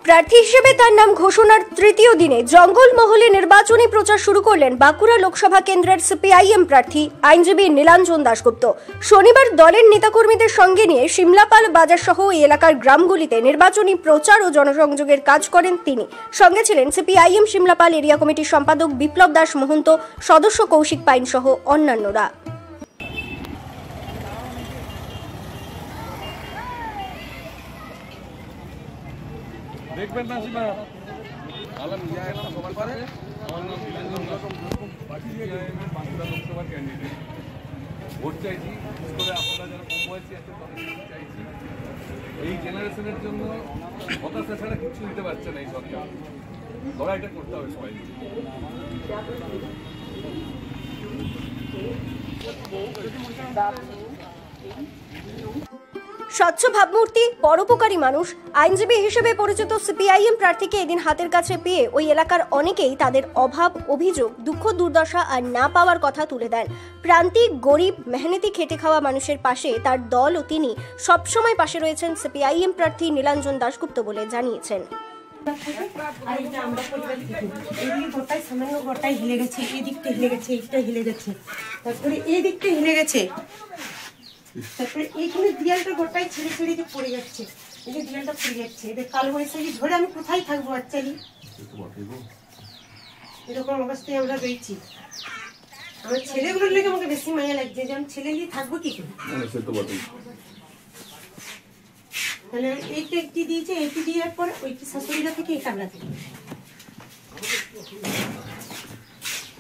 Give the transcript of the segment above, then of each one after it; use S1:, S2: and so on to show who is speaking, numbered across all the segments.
S1: প্রার্থী হিসেবে তার নাম ঘোষণার তৃতীয় দিনে জঙ্গলমহলে নির্বাচনী প্রচার শুরু করলেন বাঁকুড়া লোকসভা কেন্দ্রের সিপিআইএম প্রার্থী আইনজীবী নীলাঞ্জন দাশগুপ্ত। শনিবার দলের নেতাকর্মীদের সঙ্গে নিয়ে সিমলাপাল বাজার সহ এই এলাকার গ্রামগুলিতে নির্বাচনী প্রচার ও জনসংযোগের কাজ করেন তিনি। সঙ্গে ছিলেন সিপিআইএম সিমলাপাল এরিয়া কমিটির সম্পাদক বিপ্লব দাস মহন্ত, সদস্য কৌশিক পাইন সহ অন্যান্যরা।
S2: দেখবেন না সিমা আলাম ইয়া একটা সবার পরে আমার নাম নীলাঞ্জন বাঁকুড়া লোকসভার ক্যান্ডিডেট। ভোট চাইছি, বিশেষ করে আপনারা যারা কম বয়সী আছেন তাদের চাইছি। এই জেনারেশনের জন্য হতাশা ছাড়া কিচ্ছু দিতে পারছে না এই সরকার। লড়াইটা করতে হবে সবাই।
S1: স্বচ্ছ ভাবমূর্তি, পরোপকারী মানুষ, আইনজীবী হিসেবে পরিচিত সিপিআইএম প্রার্থীকে এদিন হাতের কাছে পেয়ে ওই এলাকার অনেকেই তাদের অভাব, অভিযোগ, দুঃখ দুর্দশা আর না পাওয়ার কথা তুলে দেন। প্রান্তিক, গরিব, মেহনতি খেটে খাওয়া মানুষের পাশে তার দল ও তিনি সবসময় পাশে রয়েছেন সিপিআইএম প্রার্থী নীলাঞ্জন দাশগুপ্ত বলে জানিয়েছেন।
S3: তারপরে এইখানে দিয়ালটা গোটাই ছেড়ে ছেড়ে পড়ে যাচ্ছে, এই যে দিয়ালটা পড়ে যাচ্ছে, এদের কাল বৈশাখী ধরে আমি কোথায় থাকবো? বাচ্চালি এরকম অবস্থায় আমরা রয়েছি। আমার ছেলেগুলোর লেগে আমাকে বেশি মায়া লাগছে যে আমি ছেলে নিয়ে থাকবো কি করে। তাহলে এইটা একটি দিয়েছে, এইটি দেওয়ার পর ওইটি শাশুড়িরা থেকে এই কামড়া থেকে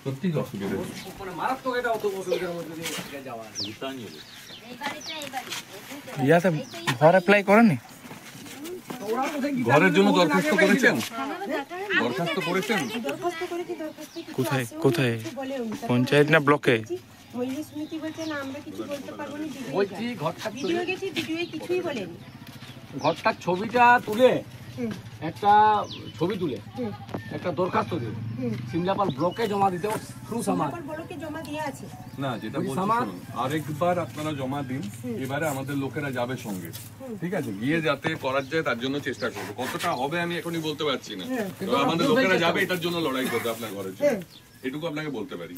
S2: সত্যি অসুবিধা মারাত্মক। এটা অত অসুবিধার মধ্যে দিয়ে যাওয়া
S4: ইয়াতে ঘর অ্যাপ্লাই করেননি?
S2: ঘরের জন্য দরখাস্ত করেছেন? দরখাস্ত করেছেন
S4: কোথায় কোথায়? পঞ্চায়েত না ব্লকে?
S3: মহিলা সমিতি বলছে না আমরা কিছু বলতে পারবো না। বলছি ভিডিও গেছি, ভিডিও কিছুই বলেনি।
S5: ঘরটার ছবিটা তুলে একটা ছবি তুলে একটা দরখাস্ত দিয়ে সিমলাপাল ব্লকে জমা দিতে থ্রু সমাজ
S3: ব্লকে জমা দিয়ে আছে
S2: না, যেটা বলছি আরেকবার আপনারা জমা দিন। এবারে আমাদের লোকেরা যাবে সঙ্গে, ঠিক আছে? গিয়ে যাতে করার যায় তার জন্য চেষ্টা করবো। কতটা হবে আমি এখনই বলতে পারছি না, আমাদের লোকেরা যাবে এটার জন্য লড়াই করবে আপনার ঘরের জন্য, এটুকু আপনাকে বলতে পারি।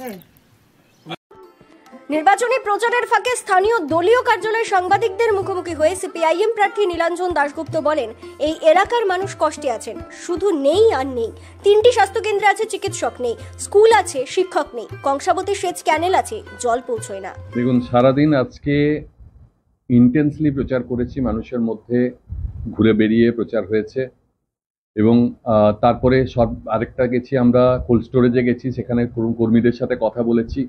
S1: নির্বাচনী প্রচারের ফাঁকে স্থানীয় দলীয় কার্যালয়ে সাংবাদিকদের মুখোমুখি হয়ে সিপিআইএম প্রার্থী নীলাঞ্জন দাশগুপ্ত বলেন, এই এলাকার মানুষ কষ্টে আছেন, শুধু নেই আর নেই। 3টি স্বাস্থ্যকেন্দ্রে আছে, চিকিৎসক নেই, স্কুল আছে, শিক্ষক নেই, কংসাবতী সেচ ক্যানেল আছে, জল পৌঁছয় না।
S2: দেখুন, সারাদিন আজকে ইন্টেন্সলি প্রচার করেছি, মানুষের মধ্যে ঘুরে বেরিয়ে প্রচার হয়েছে এবং তারপরে আরেকটা গেছি আমরা কোল্ড স্টোরেজে গেছি, সেখানে কর্মীদের সাথে কথা বলেছি।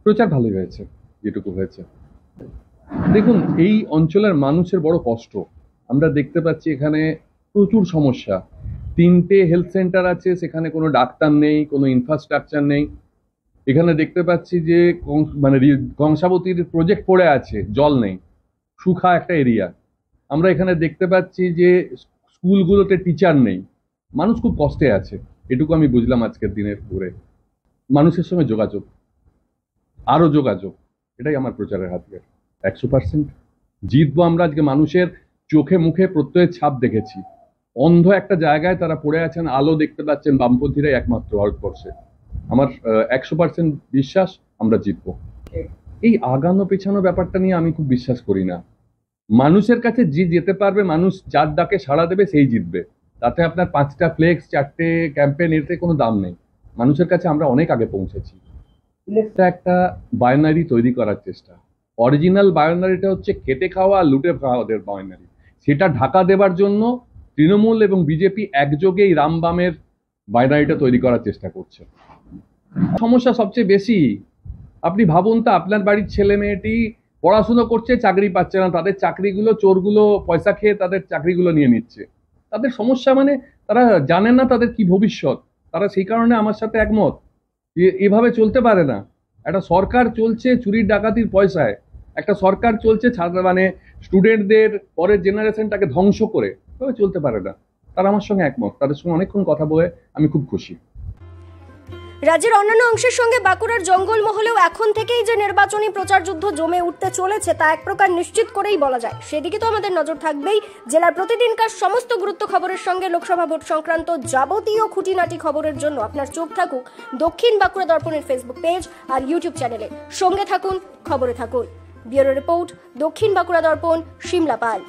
S2: প্রচার ভালোই হয়েছে যেটুকু হয়েছে। দেখুন, এই অঞ্চলের মানুষের বড় কষ্ট আমরা দেখতে পাচ্ছি। এখানে প্রচুর সমস্যা। 3টে হেলথ সেন্টার আছে, সেখানে কোনো ডাক্তার নেই, কোনো ইনফ্রাস্ট্রাকচার নেই। এখানে দেখতে পাচ্ছি যে মানে কংসাবতীর প্রজেক্ট পড়ে আছে, জল নেই, শুখা একটা এরিয়া। আমরা এখানে দেখতে পাচ্ছি যে স্কুলগুলোতে টিচার নেই। মানুষ খুব কষ্টে আছে, এটুকু আমি বুঝলাম আজকের দিনের ঘুরে। মানুষের সঙ্গে যোগাযোগ, আরো যোগাযোগ, এটাই আমার প্রচারের হাতিয়ার। 100% জিতবো আমরা। আজকে মানুষের চোখে মুখে প্রত্যয়ের ছাপ দেখেছি। অন্ধ একটা জায়গায় তারা পড়ে আছেন, আলো দেখতে পাচ্ছেন বামপন্থীরাই একমাত্র ভারতবর্ষে। আমার 100% বিশ্বাস আমরা জিতবো। এই আগানো পেছানো ব্যাপারটা নিয়ে আমি খুব বিশ্বাস করি না। মানুষের কাছে যে যেতে পারবে, মানুষ যার ডাকে সাড়া দেবে সেই জিতবে। তাতে আপনার 5টা ফ্লেক্স, 4টে ক্যাম্পেইন, এতে কোনো দাম নেই। মানুষের কাছে আমরা অনেক আগে পৌঁছেছি। একটা বাইনারি তৈরি করার চেষ্টা। অরিজিনাল বাইনারিটা হচ্ছে খেটে খাওয়া আর লুটে খাওয়াদের বাইনারি। সেটা ঢাকা দেবার জন্য তৃণমূল এবং বিজেপি একযোগে এই রামবামের বাইনারিটা তৈরি করার চেষ্টা করছে। সমস্যা সবচেয়ে বেশি, আপনি ভাবুন তো, আপনার বাড়ির ছেলে মেয়েটি পড়াশুনো করছে, চাকরি পাচ্ছে না, তাদের চাকরিগুলো চোরগুলো পয়সা খেয়ে তাদের চাকরিগুলো নিয়ে নিচ্ছে। তাদের সমস্যা মানে তারা জানেন না তাদের কি ভবিষ্যৎ। তারা সেই কারণে আমার সাথে একমত, এভাবে চলতে পারে না। একটা সরকার চলছে চুরির ডাকাতির পয়সায়, একটা সরকার চলছে মানে স্টুডেন্টদের পরের জেনারেশনটাকে ধ্বংস করে। এভাবে চলতে পারে না। তারা আমার সঙ্গে একমত, তাদের সঙ্গে অনেকক্ষণ কথা বলে আমি খুব খুশি।
S1: রাজ্যের অন্যান্য অংশের সঙ্গে বাঁকুড়ার জঙ্গলমহলেও এখন থেকেই যে নির্বাচনী প্রচার যুদ্ধ জমে উঠতে চলেছে তা এক প্রকার নিশ্চিত করেই বলা যায়। সেদিকে তো আমাদের নজর থাকবেই। জেলার প্রতিদিনকার সমস্ত গুরুত্ব খবরের সঙ্গে লোকসভা ভোট সংক্রান্ত যাবতীয় খুঁটিনাটি খবরের জন্য আপনার চোখ থাকুক দক্ষিণ বাঁকুড়া দর্পণের ফেসবুক পেজ আর ইউটিউব চ্যানেলে। সঙ্গে থাকুন, খবরে থাকুন। ব্যুরো রিপোর্ট, দক্ষিণ বাঁকুড়া দর্পণ, শিমলা পাল।